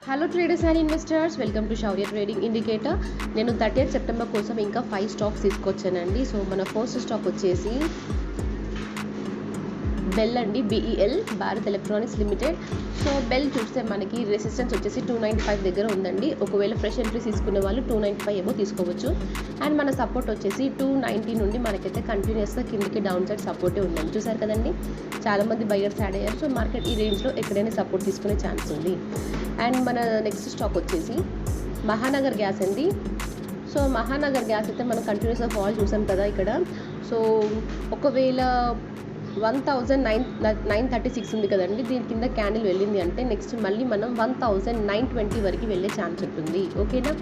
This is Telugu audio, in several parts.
Hello traders and investors, welcome to Shaurya trading indicator. నేను 30th సెప్టెంబర్ కోసం ఇంకా 5 స్టాక్స్ తీసుకొచ్చానండి. సో మన ఫస్ట్ స్టాక్ వచ్చేసి బెల్ అండి, BEL, Bharat electronics limited. So bell చూస్తే మనకి రెసిస్టెన్స్ వచ్చేసి 295 దగ్గర ఉందండి. ఒకవేళ ఫ్రెష్ ఎంట్రీస్ తీసుకునే వాళ్ళు 295 ఏమో తీసుకోవచ్చు. అండ్ మన సపోర్ట్ వచ్చేసి 290 నుండి మనకైతే కంటిన్యూస్గా కిందికి డౌన్ సైడ్ సపోర్టే ఉందండి. చూసారు కదండి, చాలామంది బయర్స్ యాడ్ అయ్యారు. సో మార్కెట్ ఈ రేంజ్లో ఎక్కడైనా సపోర్ట్ తీసుకునే ఛాన్స్ ఉంది. అండ్ మన నెక్స్ట్ స్టాక్ వచ్చేసి మహానగర్ గ్యాస్ అండి. సో మహానగర్ గ్యాస్ అయితే మనం కంటిన్యూస్గా ఫాల్ చూసాం కదా ఇక్కడ. సో ఒకవేళ 1936 ఉంది కదండి, దీని కింద క్యాండిల్ వెళ్ళింది అంటే నెక్స్ట్ మళ్ళీ మనం 1920 వరకు వెళ్ళే ఛాన్స్ ఉంటుంది. ఓకేనా.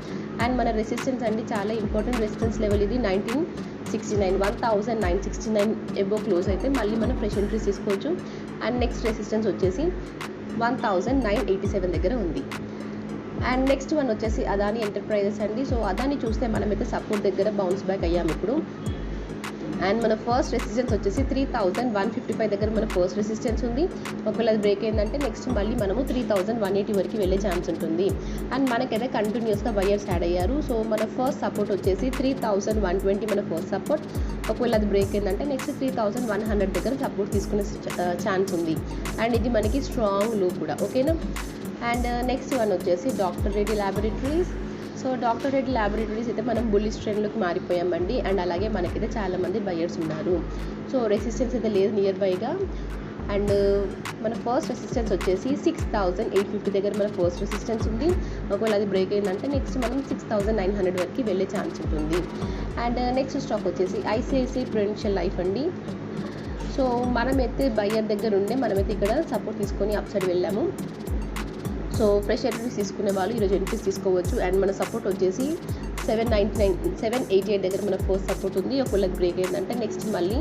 అండ్ మన రెసిస్టెన్స్ అండి, చాలా ఇంపార్టెంట్ రెసిస్టెన్స్ లెవెల్ ఇది 1969, 1969 ఎబో క్లోజ్ అయితే మళ్ళీ మనం ఫ్రెష్ ఎంట్రీస్ తీసుకోవచ్చు. అండ్ నెక్స్ట్ రెసిస్టెన్స్ వచ్చేసి 1987 దగ్గర ఉంది. అండ్ నెక్స్ట్ వన్ వచ్చేసి అదాని ఎంటర్ప్రైజెస్ అండి. సో అదాని చూస్తే మనమైతే సపోర్ట్ దగ్గర బౌన్స్ బ్యాక్ అయ్యాము ఇప్పుడు. అండ్ మన ఫస్ట్ రెసిస్టెన్స్ వచ్చేసి 3155 దగ్గర మన ఫస్ట్ రెసిస్టెన్స్ ఉంది. ఒకవేళ అది బ్రేక్ అయిందంటే నెక్స్ట్ మళ్ళీ మనము 3180 వరకు వెళ్ళే ఛాన్స్ ఉంటుంది. అండ్ మనకైతే కంటిన్యూస్గా బయర్స్ యాడ్ అయ్యారు. సో మన ఫస్ట్ సపోర్ట్ వచ్చేసి 3120 మన ఫస్ట్ సపోర్ట్. ఒకవేళ అది బ్రేక్ అయిందంటే నెక్స్ట్ 3100 దగ్గర సపోర్ట్ తీసుకునే ఛాన్స్ ఉంది. అండ్ ఇది మనకి స్ట్రాంగ్ లో కూడా. ఓకేనా. అండ్ నెక్స్ట్ వన్ వచ్చేసి doctor Reddy laboratories. So doctor Reddy laboratories అయితే మనం బుల్లిష్ ట్రెండ్లోకి మారిపోయామండి. అండ్ అలాగే మనకైతే చాలామంది బయర్స్ ఉన్నారు. సో రెసిస్టెన్స్ అయితే లేదు నియర్ బైగా. అండ్ మన ఫస్ట్ రెసిస్టెన్స్ వచ్చేసి 6850 దగ్గర మన ఫస్ట్ రెసిస్టెన్స్ ఉంది. ఒకవేళ అది బ్రేక్ అయిందంటే నెక్స్ట్ మనం 6900 వరకు వెళ్ళే ఛాన్స్ ఉంటుంది. అండ్ నెక్స్ట్ స్టాక్ వచ్చేసి ICICI ప్రుడెన్షియల్ లైఫ్ అండి. సో మనమైతే బయర్ దగ్గర ఉండే మనమైతే ఇక్కడ సపోర్ట్ తీసుకొని అప్ సైడ్ వెళ్ళాము. సో ఫ్రెష్ ఎంట్రీస్ తీసుకునే వాళ్ళు ఈరోజు ఎంట్రీస్ తీసుకోవచ్చు. అండ్ మన సపోర్ట్ వచ్చేసి 788 దగ్గర మన ఫస్ట్ సపోర్ట్ ఉంది. ఒకవేళ బ్రేక్ అయిందంటే నెక్స్ట్ మళ్ళీ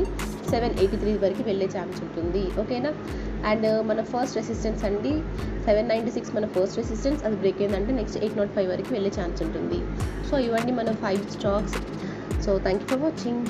783 వరకు వెళ్ళే ఛాన్స్ ఉంటుంది. ఓకేనా. అండ్ మన ఫస్ట్ రెసిస్టెన్స్ అండి 796 మన ఫస్ట్ రెసిస్టెన్స్. అది బ్రేక్ అయిందంటే నెక్స్ట్ 805 వరకు వెళ్ళే ఛాన్స్ ఉంటుంది. సో ఇవన్నీ మన 5 stocks. So thank you for watching.